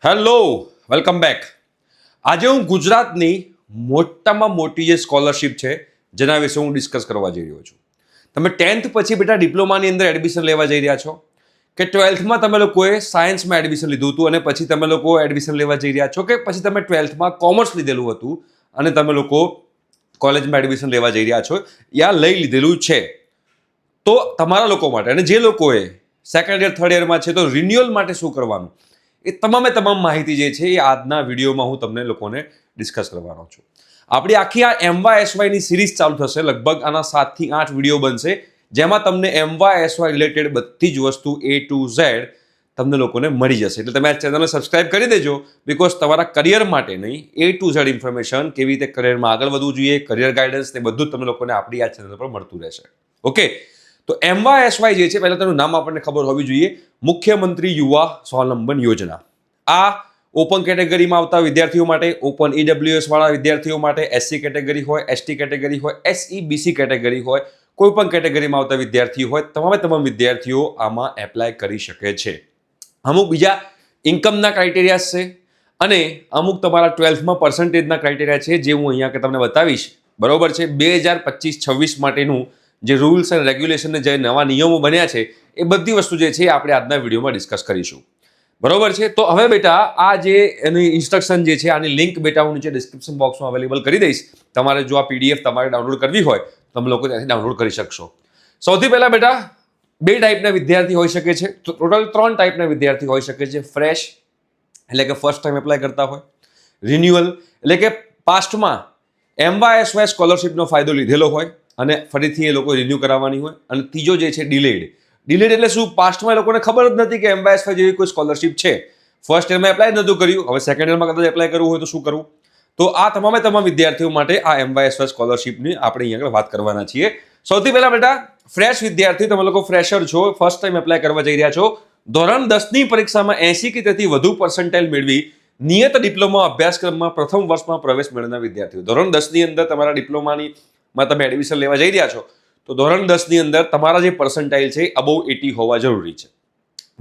Hello, welcome back. આજે હું ગુજરાતની મોટામાં મોટી જે સ્કોલરશિપ છે જેના વિશે હું ડિસ્કસ કરવા જઈ રહ્યો છું. તમે 10th પછી બેટા ડિપ્લોમાની અંદર એડમિશન લેવા જઈ રહ્યા છો કે 12thમાં તમે લોકોએ સાયન્સમાં એડમિશન લીધું હતું અને પછી તમે લોકો એડમિશન લેવા જઈ રહ્યા છો કે પછી તમે 12thમાં કોમર્સ લીધેલું હતું અને તમે લોકો કોલેજમાં એડમિશન લેવા જઈ રહ્યા છો યા લઈ લીધેલું છે, તો તમારા લોકો માટે અને જે લોકોએ સેકન્ડ યર થર્ડ યરમાં છે તો રિન્યુઅલ માટે શું કરવાનું એ તમામ માહિતી જે છે એ આજના વિડીયોમાં હું તમને લોકોને ડિસ્કસ કરવાનો છું. આપણી આખી આ MYSYની સિરીઝ ચાલુ થશે. લગભગ આના 7 થી 8 વિડીયો બનશે જેમાં તમને MYSY રિલેટેડ બધી જ વસ્તુ A to Z તમને લોકોને મળી જશે. એટલે તમે આ ચેનલને સબસ્ક્રાઇબ કરી દેજો, બિકોઝ તમારા કરિયર માટે નહીં A to Z ઇન્ફોર્મેશન કેવી રીતે કરિયરમાં આગળ વધવું જોઈએ, કરિયર ગાઈડન્સ ને બધું જ તમને લોકોને આપણી આ ચેનલ પર મળતું રહેશે. ઓકે, તો MYSY જે છે, પહેલા તેનું નામ આપણને ખબર હોવી જોઈએ, મુખ્યમંત્રી યુવા સ્વાવલંબન યોજના. આ ઓપન કેટેગરીમાં આવતા વિદ્યાર્થીઓ માટે, ઓપન EWS વાળા વિદ્યાર્થીઓ માટે, SC કેટેગરી હોય, ST કેટેગરી હોય, SEBC કેટેગરી હોય, કોઈ પણ કેટેગરીમાં આવતા વિદ્યાર્થીઓ હોય, તમામ વિદ્યાર્થીઓ આમાં એપ્લાય કરી શકે છે. અમુક બીજા ઇન્કમના ક્રાઇટેરિયા છે અને અમુક તમારા 12થમાં પર્સન્ટેજના ક્રાઇટેરિયા છે જે હું અહીંયા કે તમને બતાવીશ. બરોબર છે. 2025-26 માટેનું જે રૂલ્સ એન્ડ રેગ્યુલેશન જે નવા નિયમો બન્યા છે એ બધી વસ્તુ જે છે આપણે આજના વિડીયોમાં ડિસ્કસ કરીશું. બરોબર છે. તો હવે બેટા આ જે એની ઇન્સ્ટ્રક્શન જે છે આની લિંક બેટા હું નીચે ડિસ્ક્રિપ્શન બોક્સમાં અવેલેબલ કરી દઈશ. તમારે જો આ PDF તમારે ડાઉનલોડ કરવી હોય તમે લોકો ત્યાંથી ડાઉનલોડ કરી શકશો. સૌથી પહેલા બેટા 2 ટાઈપના વિદ્યાર્થી હોઈ શકે છે. તો ટોટલ 3 ટાઈપના વિદ્યાર્થી હોઈ શકે છે. ફ્રેશ એટલે કે ફર્સ્ટ ટાઈમ એપ્લાય કરતા હોય, રિન્યુઅલ એટલે કે પાસ્ટમાં MYSY સ્કોલરશિપનો ફાયદો લીધેલો હોય અને ફરીથી એ લોકો રિન્યુ કરાવવાની હોય, અને ત્રીજો જે છે ડિલેડ એટલે શું, પાસ્ટમાં એ લોકોને ખબર જ નથી કે MYSY જેવી કોઈ સ્કોલરશિપ છે. ફર્સ્ટ યરમાં એપ્લાય નહોતું કર્યું, હવે સેકન્ડ યરમાં કદાચ એપ્લાય કરવું હોય તો શું કરવું. તો આ તમામ વિદ્યાર્થીઓ માટે આ MYSY સ્કોલરશિપની આપણે અહીંયા આગળ વાત કરવાના છીએ. સૌથી પહેલા બેટા ફ્રેશ વિદ્યાર્થી, તમે લોકો ફ્રેશર છો, ફર્સ્ટ ટાઈમ એપ્લાય કરવા જઈ રહ્યા છો, ધોરણ 10ની પરીક્ષામાં 80 કે તેથી વધુ પર્સન્ટાઇલ મેળવી નિયત ડિપ્લોમા અભ્યાસક્રમમાં પ્રથમ વર્ષમાં પ્રવેશ મેળવનાર વિદ્યાર્થીઓ. ધોરણ 10ની અંદર તમારા ડિપ્લોમાની તમે એડમિશન લેવા જઈ રહ્યા છો તો ધોરણ 10ની અંદર તમારા જે પર્સન્ટાઇલ છે અબોવ 80 હોવા જરૂરી છે.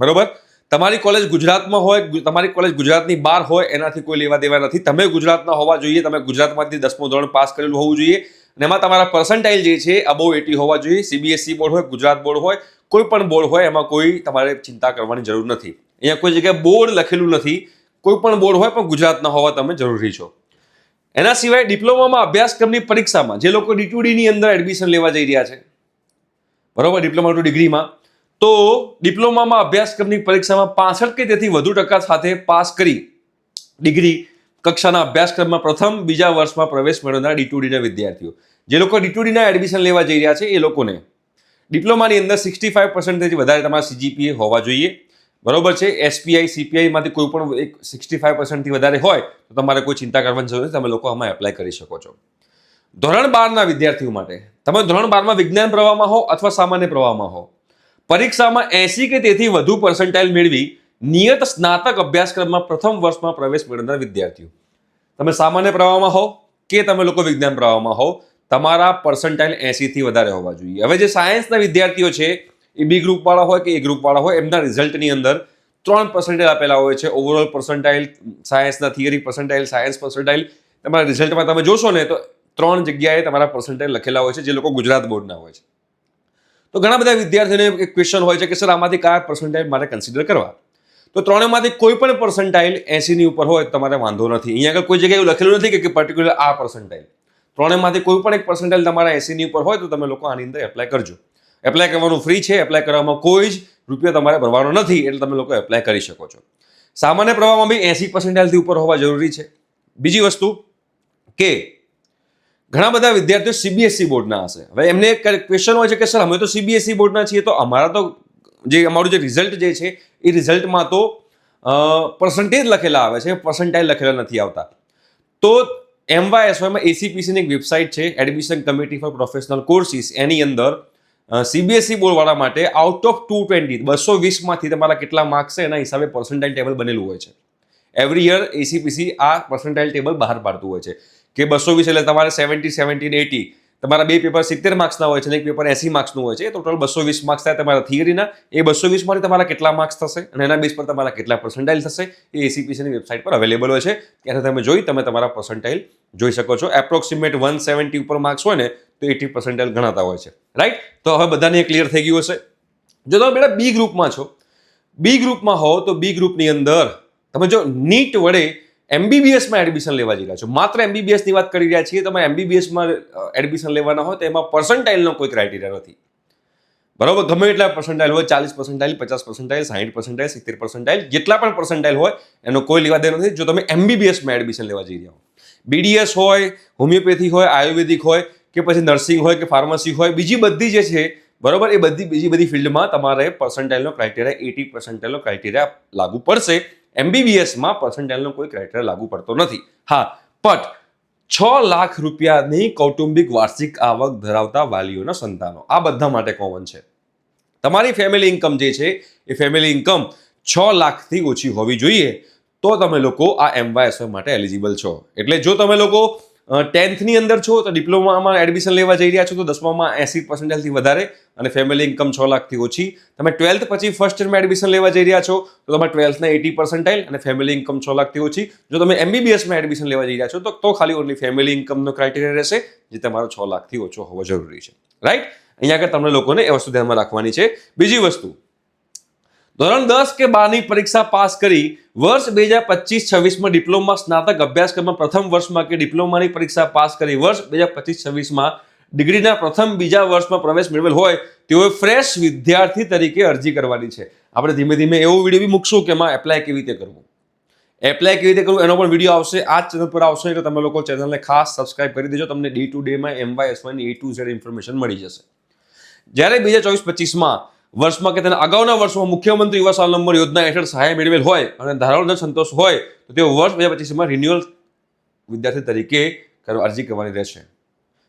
બરોબર. તમારી કોલેજ ગુજરાતમાં હોય, તમારી કોલેજ ગુજરાતની બહાર હોય, એનાથી કોઈ લેવા દેવા નથી. તમે ગુજરાતના હોવા જોઈએ, તમે ગુજરાતમાંથી 10મું ધોરણ પાસ કરેલું હોવું જોઈએ અને એમાં તમારા પર્સન્ટાઇલ જે છે અબોવ 80 હોવા જોઈએ. CBSE બોર્ડ હોય, ગુજરાત બોર્ડ હોય, કોઈ પણ બોર્ડ હોય, એમાં કોઈ તમારે ચિંતા કરવાની જરૂર નથી. અહીંયા કોઈ જગ્યાએ બોર્ડ લખેલું નથી. કોઈ પણ બોર્ડ હોય પણ ગુજરાતના હોવા તમે જરૂરી છો. એના સિવાય ડિપ્લોમામાં અભ્યાસક્રમની પરીક્ષામાં જે લોકો D2D ની અંદર એડમિશન લેવા જઈ રહ્યા છે, બરોબર, ડિપ્લોમા ટુ ડિગ્રીમાં, તો ડિપ્લોમામાં અભ્યાસક્રમની પરીક્ષામાં 65 કે તેથી વધુ ટકા સાથે પાસ કરી ડિગ્રી કક્ષાના અભ્યાસક્રમમાં પ્રથમ બીજા વર્ષમાં પ્રવેશ મેળવનાર D2D ના વિદ્યાર્થીઓ, જે લોકો D2D ના એડમિશન લેવા જઈ રહ્યા છે એ લોકોને ડિપ્લોમાની અંદર 65% વધારે તમારા CGPA હોવા જોઈએ. બરોબર છે. SPI CPI માંથી કોઈ પણ એક 65% થી વધારે હોય તો તમારે કોઈ ચિંતા કરવાની જરૂર નથી, તમે લોકો આમાં એપ્લાય કરી શકો છો. ધોરણ 12ના વિદ્યાર્થીઓ માટે, તમે ધોરણ 12માં વિજ્ઞાન પ્રવાહમાં હો અથવા સામાન્ય પ્રવાહમાં હો, પરીક્ષામાં 80 કે તેથી વધુ પર્સન્ટાઇલ મેળવી નિયત સ્નાતક અભ્યાસક્રમમાં પ્રથમ વર્ષમાં પ્રવેશ મેળવનાર વિદ્યાર્થીઓ, તમે સામાન્ય પ્રવાહમાં હો કે તમે લોકો વિજ્ઞાન પ્રવાહમાં હો, તમારા પર્સન્ટાઇલ 80 થી વધારે હોવા જોઈએ. હવે જે સાયન્સના વિદ્યાર્થીઓ છે એ B ગ્રુપ વાળા હોય કે A ગ્રુપ વાળા હોય, એમના રિઝલ્ટની અંદર 3% આપેલા હોય છે. ઓવરઓલ પર્સન્ટાઇલ, સાયન્સના થિયરી પર્સન્ટાઇલ, સાયન્સ પર્સન્ટાઇલ, તમારા રિઝલ્ટમાં તમે જોશો ને તો 3 જગ્યાએ તમારા પર્સન્ટાઇલ લખેલા હોય છે જે લોકો ગુજરાત બોર્ડના હોય છે. તો ઘણા બધા વિદ્યાર્થીઓને એક ક્વેશ્ચન હોય છે કે સર આમાંથી કયા પર્સન્ટાઇલ મારે કન્સિડર કરવા. તો ત્રણેયમાંથી કોઈ પણ પર્સન્ટાઇલ 80 ની ઉપર હોય તમારે વાંધો નથી. અહીંયા આગળ કોઈ જગ્યાએ એવું લખેલું નથી કે પર્ટિક્યુલર આ પર્સન્ટાઇલ. ત્રણેયમાંથી કોઈ પણ એક પર્સન્ટાઇલ તમારા 80 ની ઉપર હોય તો તમે લોકો આની અંદર એપ્લાય કરજો. એપ્લાય કરવાનું ફ્રી છે, એપ્લાય કરવામાં કોઈ જ રૂપિયા તમારે ભરવાનો નથી, એટલે તમે લોકો એપ્લાય કરી શકો છો. સામાન્ય પ્રવાહમાં બી 80% ઉપર હોવા જરૂરી છે. બીજી વસ્તુ કે ઘણા બધા વિદ્યાર્થીઓ CBSE બોર્ડના હશે. હવે એમને એક ક્વેશ્ચન હોય છે કે સર અમે તો CBSE બોર્ડના છીએ તો અમારું જે રિઝલ્ટ જે છે એ રિઝલ્ટમાં તો પર્સન્ટેજ લખેલા આવે છે, પર્સન્ટાઇલ લખેલા નથી આવતા. તો MYSYમાં ACPC ની એક વેબસાઇટ છે, admission committee for professional courses, એની અંદર CBSE બોર્ડવાળા માટે આઉટ ઓફ 220 માંથી તમારા કેટલા માર્ક્સ છે એના હિસાબે પર્સન્ટાઇલ ટેબલ બનેલું હોય છે. એવરી યર ACPC આ પર્સન્ટાઇલ ટેબલ બહાર પાડતું હોય છે કે 220 એટલે તમારે 70, 70, 80, તમારા 2 પેપર 70 માર્ક્સના હોય છે અને એક પેપર 80 માર્ક્સનું હોય છે. એ ટોટલ 220 માર્ક્સ થાય તમારા થિયરીના. એ 220 માંથી તમારા કેટલા માર્ક્સ થશે અને એના બેઝ પર તમારા કેટલા પર્સન્ટાઇલ થશે એ એસીપીસીની વેબસાઇટ પર અવેલેબલ હોય છે. ત્યારે તમે તમે તમારા પર્સન્ટાઇલ જોઈ શકો છો. એપ્રોક્સિમેટ 170 ઉપર માર્ક્સ હોય ને તો 80 પર્સન્ટાઇલ ગણાતા હોય છે. રાઈટ? તો હવે બધાને ક્લિયર થઈ ગયું હશે. જો તમે બેટા બી ગ્રુપમાં છો, બી ગ્રુપમાં હો તો બી ગ્રુપની અંદર તમે જો નીટ વડે એમબીબીએસમાં એડમિશન લેવા જઈ રહ્યા છો, માત્ર એમબીબીએસની વાત કરી રહ્યા છીએ. તમે એમબીબીએસમાં એડમિશન લેવાના હોય તો એમાં પર્સન્ટાઇલનો કોઈ ક્રાઇટેરિયા નથી. બરાબર? ગમે એટલા પર્સન્ટાઇલ હોય, 40 પર્સન્ટાઇલ, 50 પર્સન્ટાઇલ, 60 પર્સન્ટાઇલ, 70 પર્સન્ટાઇલ, જેટલા પણ પર્સન્ટાઇલ હોય એનો કોઈ લેવા દે નથી જો તમે એમબીબીએસમાં એડમિશન લેવા જઈ રહ્યા હો. બીડીએસ હોય, હોમિયોપેથી હોય, આયુર્વેદિક હોય કે પછી નર્સિંગ હોય કે ફાર્મસી હોય, બીજી બધી જે છે બરોબર, એ બીજી બધી ફિલ્ડમાં તમારે પર્સન્ટાઇલનો ક્રાઇટેરિયા 80 પર્સન્ટાઇલનો ક્રાઇટેરિયા લાગુ પડશે. એમબીબીએસમાં પર્સન્ટાઇલનો કોઈ ક્રાઇટેરિયા લાગુ પડતો નથી. હા, બટ 6 લાખ રૂપિયાની કૌટુંબિક વાર્ષિક આવક ધરાવતા વાલીઓના સંતાનો, આ બધા માટે કોમન છે. તમારી ફેમિલી ઇન્કમ જે છે એ ફેમિલી ઇન્કમ 6 લાખથી ઓછી હોવી જોઈએ તો તમે લોકો આ એમવાયએસવાય માટે એલિજિબલ છો. એટલે જો તમે લોકો 10th ની અંદર છો તો ડિપ્લોમામાં એડમિશન લેવા જઈ રહ્યા છો તો 10મામાં 80% થી વધારે અને ફેમિલી ઇન્કમ 6 લાખથી ઓછી. તમે 12th પછી ફર્સ્ટ યરમાં એડમિશન લેવા જઈ રહ્યા છો તો તમારે 12thના 80% અને ફેમિલી ઇન્કમ 6 લાખથી ઓછી. જો તમે એમબીબીએસમાં એડમિશન લેવા જઈ રહ્યા છો તો ખાલી ઓનલી ફેમિલી ઇન્કમનો ક્રાઇટેરિયા રહેશે જે તમારો 6 લાખથી ઓછો હોવો જરૂરી છે. રાઈટ? અહીંયા આગળ તમને લોકોને એ વસ્તુ ધ્યાનમાં રાખવાની છે. બીજી વસ્તુ, ધોરણ 10 કે 12ની પરીક્ષા પાસ કરી વર્ષ 2025-26માં ડિપ્લોમા સ્નાતક અભ્યાસક્રમમાં પ્રથમ વર્ષમાં કે ડિપ્લોમાની પરીક્ષા પાસ કરી વર્ષ 2025-26માં ડિગ્રીના પ્રથમ બીજા વર્ષમાં પ્રવેશ મેળવેલ હોય તેઓએ ફ્રેશ વિદ્યાર્થી તરીકે અરજી કરવાની છે. આપણે ધીમે ધીમે એવો વિડીયો બી મૂકશું કે એમાં એપ્લાય કેવી રીતે કરવું, એનો પણ વિડીયો આવશે, આ ચેનલ પર આવશે. એટલે તમે લોકો ચેનલને ખાસ સબસ્ક્રાઇબ કરી દેજો. તમને ડે ટુ ડેમાં એમવાયએસવાયની A to Z ઇન્ફોર્મેશન મળી જશે. જ્યારે 2024-25માં વર્ષમાં કે તેના અગાઉના વર્ષમાં મુખ્યમંત્રી યુવા સ્વાવલંબન યોજના હેઠળ સહાય મેળવેલ હોય અને ધારાનો સંતોષ હોય તો તેઓ વર્ષ 2025માં રિન્યુઅલ વિદ્યાર્થી તરીકે અરજી કરવાની રહેશે.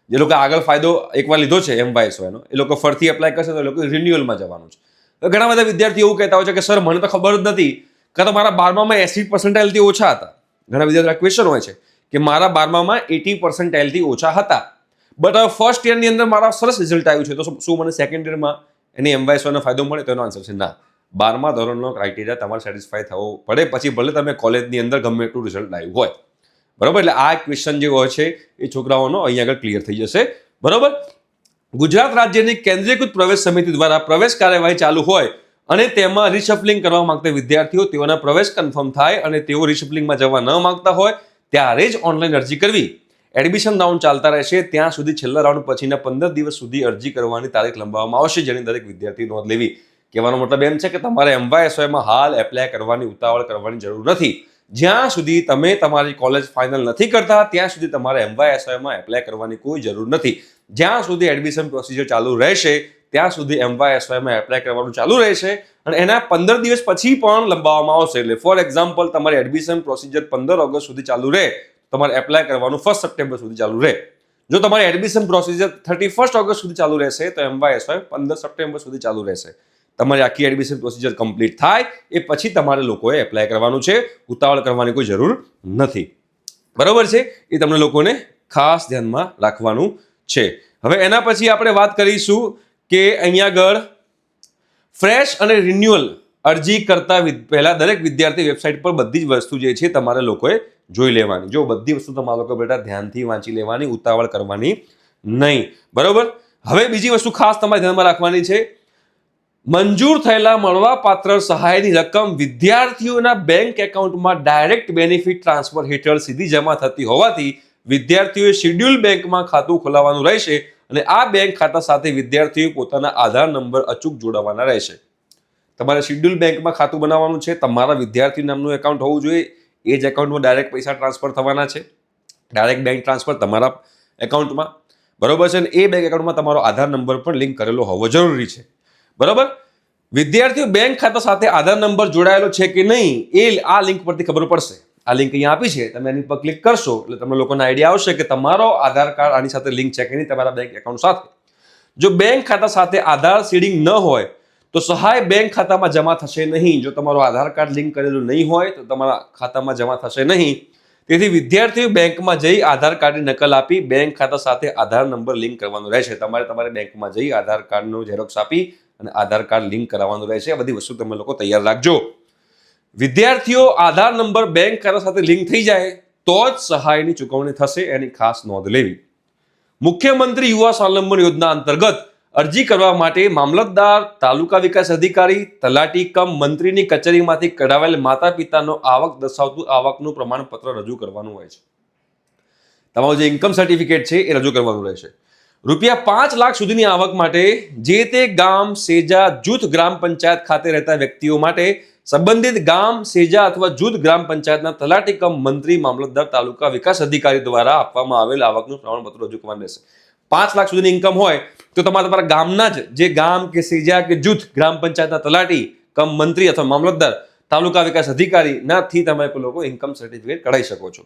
જે લોકો આગળ ફાયદો એકવાર લીધો છે એમવાયએસવાયનો એ લોકો ફરીથી એપ્લાય કરશે તો એ લોકો રિન્યુઅલમાં જવાનું છે. તો ઘણા બધા વિદ્યાર્થીઓ એવું કહેતા હોય છે કે સર મને તો ખબર જ નથી કે તો મારા 12મામાં 80% ઓછા હતા. ઘણા વિદ્યાર્થીઓના ક્વેશ્ચન હોય છે કે મારા 12મામાં 80% ઓછા હતા બટ હવે ફર્સ્ટ યરની અંદર મારા સરસ રિઝલ્ટ આવ્યું છે તો શું મને સેકન્ડ યરમાં એની એમવાયએસવાયનો ફાયદો મળે? તો એનો આન્સર છે ના. 12મા ધોરણનો ક્રાઇટેરિયા તમારે સેટિસ્ફાય થવો પડે પછી ભલે તમે કોલેજની અંદર ગમે એટલું રિઝલ્ટ આવ્યું હોય. બરોબર? એટલે આ ક્વેશ્ચન જે હોય છે એ છોકરાઓનો અહીંયા આગળ ક્લિયર થઈ જશે. બરોબર? ગુજરાત રાજ્યની કેન્દ્રીયકૃત પ્રવેશ સમિતિ દ્વારા પ્રવેશ કાર્યવાહી ચાલુ હોય અને તેમાં રિશફલિંગ કરવા માંગતા વિદ્યાર્થીઓ તેઓના પ્રવેશ કન્ફર્મ થાય અને તેઓ રિશફલિંગમાં જવા ન માંગતા હોય ત્યારે જ ઓનલાઈન અરજી કરવી. એડમિશન રાઉન્ડ ચાલતા રહેશે ત્યાં સુધી છેલ્લા રાઉન્ડ પછીના 15 દિવસ સુધી અરજી કરવાની તારીખ લંબાવવામાં આવશે જેની દરેક વિદ્યાર્થી નોંધ લેવી. કહેવાનો મતલબ એમ છે કે તમારે એમવાયએસવાયમાં હાલ એપ્લાય કરવાની ઉતાવળ કરવાની જરૂર નથી. જ્યાં સુધી તમે તમારી કોલેજ ફાઇનલ નથી કરતા ત્યાં સુધી તમારે એમવાયએસવાયમાં એપ્લાય કરવાની કોઈ જરૂર નથી. જ્યાં સુધી એડમિશન પ્રોસિજર ચાલુ રહેશે ત્યાં સુધી એમવાયએસવાયમાં એપ્લાય કરવાનું ચાલુ રહેશે અને એના 15 દિવસ પછી પણ લંબાવવામાં આવશે. એટલે ફોર એક્ઝામ્પલ તમારી એડમિશન પ્રોસિજર 15 ઓગસ્ટ સુધી ચાલુ રહે તમારે એપ્લાય કરવાનું 1 સપ્ટેમ્બર સુધી ચાલુ રહે. જો તમારી એડમિશન પ્રોસિજર 31 ઓગસ્ટ સુધી ચાલુ રહેશે તો એમવાયએસવાય 15 સપ્ટેમ્બર સુધી ચાલુ રહેશે. તમારી આખી એડમિશન પ્રોસિજર કમ્પ્લીટ થાય એ પછી તમારે લોકોએ એપ્લાય કરવાનું છે. ઉતાવળ કરવાની કોઈ જરૂર નથી. બરોબર છે? એ તમને લોકોને ખાસ ધ્યાનમાં રાખવાનું છે. હવે એના પછી આપણે વાત કરીશું કે અહીંયા આગળ ફ્રેશ અને રિન્યુઅલ અરજી કરતા પહેલા દરેક વિદ્યાર્થી વેબસાઇટ પર બધી જ વસ્તુ જે છે તમારે લોકોએ જોઈ લેવાની. જો બધી વસ્તુ તમારા લોકો બેટા ધ્યાનથી વાંચી લેવાની, ઉતાવળ કરવાની નહીં. બરોબર? હવે બીજી વસ્તુ ખાસ તમારે ધ્યાનમાં રાખવાની છે. મંજૂર થયેલા મળવાપાત્ર સહાયની રકમ વિદ્યાર્થીઓના બેંક એકાઉન્ટમાં ડાયરેક્ટ બેનિફિટ ટ્રાન્સફર હેઠળ સીધી જમા થતી હોવાથી વિદ્યાર્થીઓએ શેડ્યુલ બેંકમાં ખાતું ખોલાવવાનું રહેશે અને આ બેંક ખાતા સાથે વિદ્યાર્થીઓ પોતાના આધાર નંબર અચૂક જોડવાના રહેશે. તમારે શેડ્યુલ બેંકમાં ખાતું બનાવવાનું છે. તમારા વિદ્યાર્થી નામનું એકાઉન્ટ હોવું જોઈએ. એ જ એકાઉન્ટમાં ડાયરેક્ટ પૈસા ટ્રાન્સફર થવાના છે. ડાયરેક્ટ બેંક ટ્રાન્સફર તમારા એકાઉન્ટમાં. બરોબર છે? અને એ બેંક એકાઉન્ટમાં તમારો આધાર નંબર પણ લિંક કરેલો હોવો જરૂરી છે. બરોબર? વિદ્યાર્થીઓ બેંક ખાતા સાથે આધાર નંબર જોડાયેલો છે કે નહીં એ આ લિંક પરથી ખબર પડશે. આ લિંક અહીંયા આપી છે, તમે એની પર ક્લિક કરશો એટલે તમને લોકોને આઈડિયા આવશે કે તમારો આધાર કાર્ડ આની સાથે લિંક છે કે નહીં તમારા બેંક એકાઉન્ટ સાથે. જો બેંક ખાતા સાથે આધાર સીડિંગ ન હોય તો સહાય બેંક ખાતામાં જમા થશે નહીં. જો તમારો આધાર કાર્ડ લિંક કરેલું નહીં હોય તો તમારા ખાતામાં જમા થશે નહીં. તેથી વિદ્યાર્થીઓ બેંકમાં જઈ આધાર કાર્ડની નકલ આપી બેંક ખાતા સાથે આધાર નંબર લિંક કરવાનો રહેશે. તમારે બેંકમાં જઈ આધાર કાર્ડનું ઝેરોક્સ આપી અને આધાર કાર્ડ લિંક કરાવવાનું રહેશે. આ બધી વસ્તુ તમે લોકો તૈયાર રાખજો. વિદ્યાર્થીઓ આધાર નંબર બેંક ખાતા સાથે લિંક થઈ જાય તો જ સહાયની ચૂકવણી થશે, એની ખાસ નોંધ લેવી. મુખ્યમંત્રી યુવા સ્વાવલંબન યોજના અંતર્ગત અરજી કરવા માટે મામલતદાર, તાલુકા વિકાસ અધિકારી, તલાટી કમ મંત્રીની કચેરીમાંથી કઢાવેલ માતા પિતાનો આવક દર્શાવતું આવકનું પ્રમાણપત્ર રજૂ કરવાનું હોય છે. તમારું જે ઇન્કમ સર્ટિફિકેટ છે એ રજૂ કરવાનું રહેશે. ₹5 લાખ સુધીની આવક માટે જે તે ગામ, સેજા, જૂથ ગ્રામ પંચાયત ખાતે રહેતા વ્યક્તિઓ માટે સંબંધિત ગામ, સેજા અથવા જૂથ ગ્રામ પંચાયતના તલાટી કમ મંત્રી, મામલતદાર, તાલુકા વિકાસ અધિકારી દ્વારા આપવામાં આવેલ આવકનું પ્રમાણપત્ર રજૂ કરવાનું રહેશે. 5 લાખ સુધીની ઇન્કમ હોય તો તમારા ગામના જે ગામ કે સેજા કે જૂથ ગ્રામ પંચાયતના તલાટી કમ મંત્રી અથવા મામલતદાર, તાલુકા વિકાસ અધિકારીનાથી તમે લોકો ઇન્કમ સર્ટિફિકેટ કઢાવી શકો છો.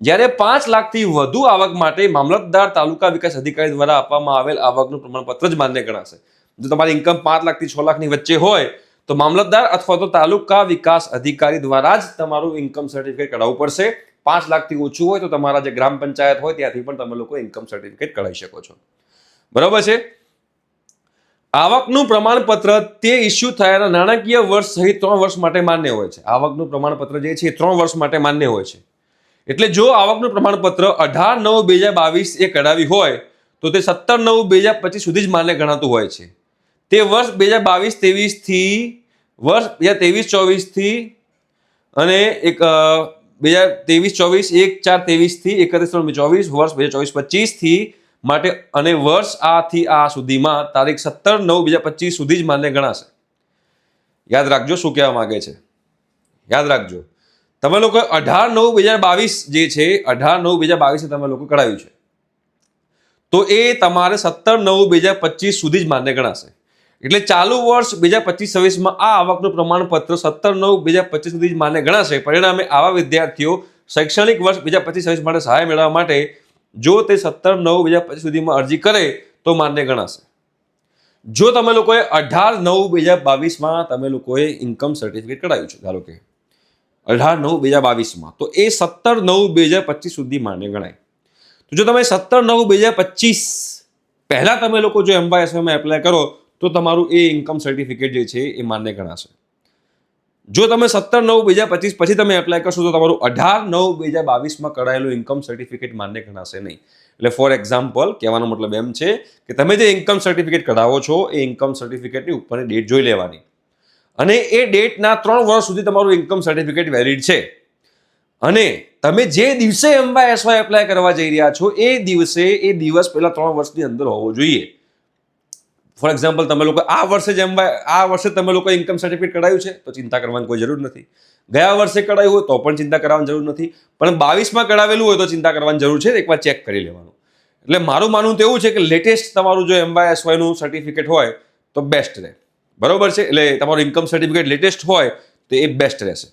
જ્યારે 5 લાખથી વધુ આવક માટે મામલતદાર, તાલુકા વિકાસ અધિકારી દ્વારા આપવામાં આવેલ આવકનું પ્રમાણપત્ર જ માન્ય ગણાશે. જો તમારી ઇન્કમ 5 લાખથી 6 લાખની વચ્ચે હોય તો મામલતદાર અથવા તો તાલુકા વિકાસ અધિકારી દ્વારા જ તમારું ઇન્કમ સર્ટિફિકેટ કઢાવવું પડશે. 5 લાખથી ઓછું હોય તો તમારા જે ગ્રામ પંચાયત હોય ત્યાંથી પણ તમે લોકો ઇન્કમ સર્ટિફિકેટ કઢાવી શકો છો. બરાબર છે. આવકનું પ્રમાણપત્ર તે ઇસ્યુ થયાના નાણાકીય વર્ષ સહિત 3 વર્ષ માટે માન્ય હોય છે. આવકનું પ્રમાણપત્ર જે છે એ 3 વર્ષ માટે માન્ય હોય છે. એટલે જો આવકનું પ્રમાણપત્ર 18/9/2022 એ કઢાવી હોય તો તે 17/9/2025 સુધી જ માન્ય ગણાતું હોય છે. તે વર્ષ 2022-23 થી વર્ષ 2023-24 થી અને 2023-24 1/4/23 થી 31/3/24 વર્ષ 2024-25 થી માટે અને વર્ષ આ થી આ સુધીમાં તારીખ 17/9/2025 સુધી જ માન્ય ગણાશે. યાદ રાખજો શું કહેવા માંગે છે. યાદ રાખજો તમે લોકો 18/9/2022 જે છે 18/9/2022 તમે લોકો કઢાવ્યું છે તો એ તમારે 17/9/2025 સુધી જ માન્ય ગણાશે. એટલે ચાલુ વર્ષ 2025-26માં આ આવકનું પ્રમાણપત્ર 17/9/2025 સુધી જ માન્ય ગણાશે. પરિણામે આવા વિદ્યાર્થીઓ શૈક્ષણિક વર્ષ 2025-26 માટે સહાય મેળવવા માટે જો તે 17/9/2025 સુધીમાં અરજી કરે તો માન્ય ગણાશે. જો તમે લોકોએ 18/9/2022માં તમે લોકોએ ઇન્કમ સર્ટિફિકેટ કઢાવ્યું છે, ધારો કે 18/9/2022માં, તો એ 17/9/2025 સુધી માન્ય ગણાય. તો જો તમે 17/9/2025 પહેલા તમે લોકો જો MYSYમાં એપ્લાય કરો તો તમારું એ ઇન્કમ સર્ટિફિકેટ જે છે એ માન્ય ગણાશે. જો તમે 17/9/2025 પછી તમે એપ્લાય કરશો તો તમારું 18/9/2022માં કઢાયેલું ઇન્કમ સર્ટિફિકેટ માન્ય ગણાશે નહીં. એટલે ફોર એક્ઝામ્પલ કહેવાનો મતલબ એમ છે કે તમે જે ઇન્કમ સર્ટિફિકેટ કઢાવો છો એ ઇન્કમ સર્ટિફિકેટની ઉપરની ડેટ જોઈ લેવાની અને એ ડેટના 3 વર્ષ સુધી તમારું ઇન્કમ સર્ટિફિકેટ વેલિડ છે અને તમે જે દિવસે MYSY એપ્લાય કરવા જઈ રહ્યા છો એ દિવસ પહેલા 3 વર્ષની અંદર હોવો જોઈએ. ફોર એક્ઝામ્પલ તમે લોકો આ વર્ષે તમે લોકો ઇન્કમ સર્ટિફિકેટ કઢાવ્યું છે તો ચિંતા કરવાની કોઈ જરૂર નથી. ગયા વર્ષે કઢાવ્યું હોય તો પણ ચિંતા કરવાની જરૂર નથી. પણ 22માં કઢાવેલું હોય તો ચિંતા કરવાની જરૂર છે. એકવાર ચેક કરી લેવાનું. એટલે મારું માનવું તો એવું છે કે લેટેસ્ટ તમારું જો MYSYનું સર્ટિફિકેટ હોય તો બેસ્ટ રહે. બરોબર છે. એટલે તમારું ઇન્કમ સર્ટિફિકેટ લેટેસ્ટ હોય તો એ બેસ્ટ રહેશે.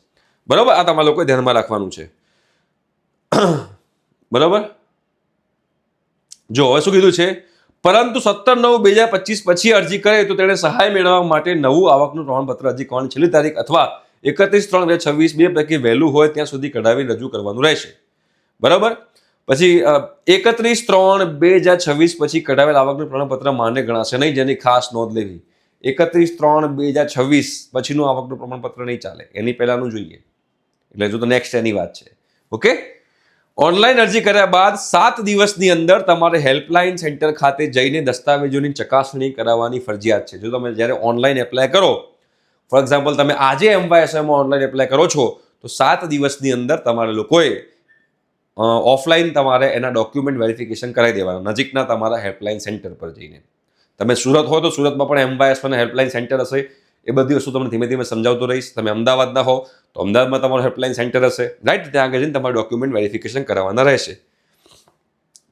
બરોબર. આ તમારે લોકોએ ધ્યાનમાં રાખવાનું છે. બરોબર. જો હવે શું કીધું છે, પરંતુ 17/9/2025 પછી અરજી કરે તો તેણે સહાય મેળવવા માટે નવું આવકનું પ્રમાણપત્ર અરજી કરવાની છેલ્લી તારીખ અથવા 31/3/2026 બે પૈકી વહેલું હોય ત્યાં સુધી કઢાવી રજૂ કરવાનું રહેશે. બરાબર. પછી 31/3/2026 પછી કઢાવેલ આવકનું પ્રમાણપત્ર માન્ય ગણાશે નહીં, જેની ખાસ નોંધ લેવી. 31/3/2026 પછીનું આવકનું પ્રમાણપત્ર નહીં ચાલે, એની પહેલાનું જોઈએ. એટલે જો તો નેક્સ્ટ એની વાત છે. ઓકે. ઓનલાઈન અરજી કર્યા બાદ 7 દિવસની અંદર તમારે હેલ્પલાઇન સેન્ટર ખાતે જઈને દસ્તાવેજોની ચકાસણી કરાવવાની ફરજિયાત છે. જો તમે જ્યારે ઓનલાઈન એપ્લાય કરો, ફોર એક્ઝામ્પલ તમે આજે MYSYમાં ઓનલાઈન એપ્લાય કરો છો તો 7 દિવસની અંદર તમારે લોકોએ ઓફલાઈન તમારે એના ડોક્યુમેન્ટ વેરિફિકેશન કરાવી દેવાના નજીકના તમારા હેલ્પલાઇન સેન્ટર પર જઈને. તમે સુરત હો તો સુરતમાં પણ MYSYના હેલ્પલાઇન સેન્ટર હશે. એ બધી વસ્તુ તમને ધીમે ધીમે સમજાવતો રહીશ. તમે અમદાવાદના હો તો અમદાવાદમાં તમારું હેલ્પલાઇન સેન્ટર હશે, રાઈટ. ત્યાં આગળ જઈને તમારે ડોક્યુમેન્ટ વેરિફિકેશન કરાવવાના રહેશે.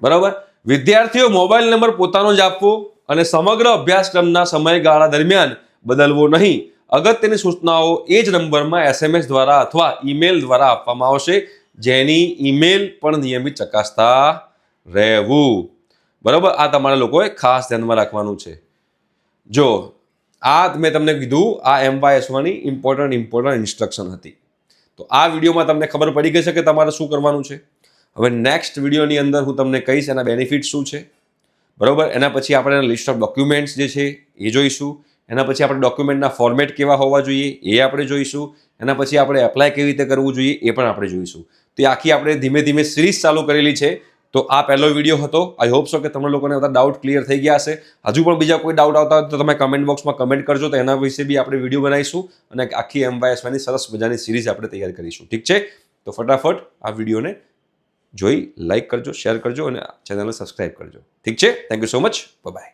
બરાબર. વિદ્યાર્થીઓ મોબાઈલ નંબર પોતાનો જ આપવો અને સમગ્ર અભ્યાસક્રમના સમયગાળા દરમિયાન બદલવો નહીં. અગત્યની સૂચનાઓ એ જ નંબરમાં SMS દ્વારા અથવા ઈમેલ દ્વારા આપવામાં આવશે, જેની ઈમેલ પણ નિયમિત ચકાસતા રહેવું. બરાબર. આ તમારા લોકોએ ખાસ ધ્યાનમાં રાખવાનું છે. જો આ મેં તમને કીધું આ MYSYની ઇમ્પોર્ટન્ટ ઇન્સ્ટ્રક્શન હતી. તો આ વિડીયોમાં તમને ખબર પડી ગઈ છે કે તમારે શું કરવાનું છે. હવે નેક્સ્ટ વિડીયોની અંદર હું તમને કહીશ એના બેનિફિટ શું છે, બરાબર. એના પછી આપણે લિસ્ટ ઓફ ડોક્યુમેન્ટ્સ જે છે એ જોઈશું. એના પછી આપણે ડોક્યુમેન્ટના ફોર્મેટ કેવા હોવા જોઈએ એ આપણે જોઈશું. એના પછી આપણે એપ્લાય કેવી રીતે કરવું જોઈએ એ પણ આપણે જોઈશું. તો એ આખી આપણે ધીમે ધીમે સિરીઝ ચાલુ કરેલી છે. તો આ પહેલો વિડીયો હતો. આઈ હોપ સો કે તમને લોકોને બધા ડાઉટ ક્લિયર થઈ ગયા હશે. હજુ પણ બીજા કોઈ ડાઉટ આવતા હોય તો તમે કમેન્ટ બોક્સમાં કમેન્ટ કરજો, તો એના વિશે બી આપણે વિડીયો બનાવીશું અને આખી MYSની સરસ મજાની સિરીઝ આપણે તૈયાર કરીશું. ઠીક છે, તો ફટાફટ આ વિડીયોને જોઈ લાઈક કરજો, શેર કરજો અને ચેનલને સબસ્ક્રાઈબ કરજો. ઠીક છે, thank you so much, by.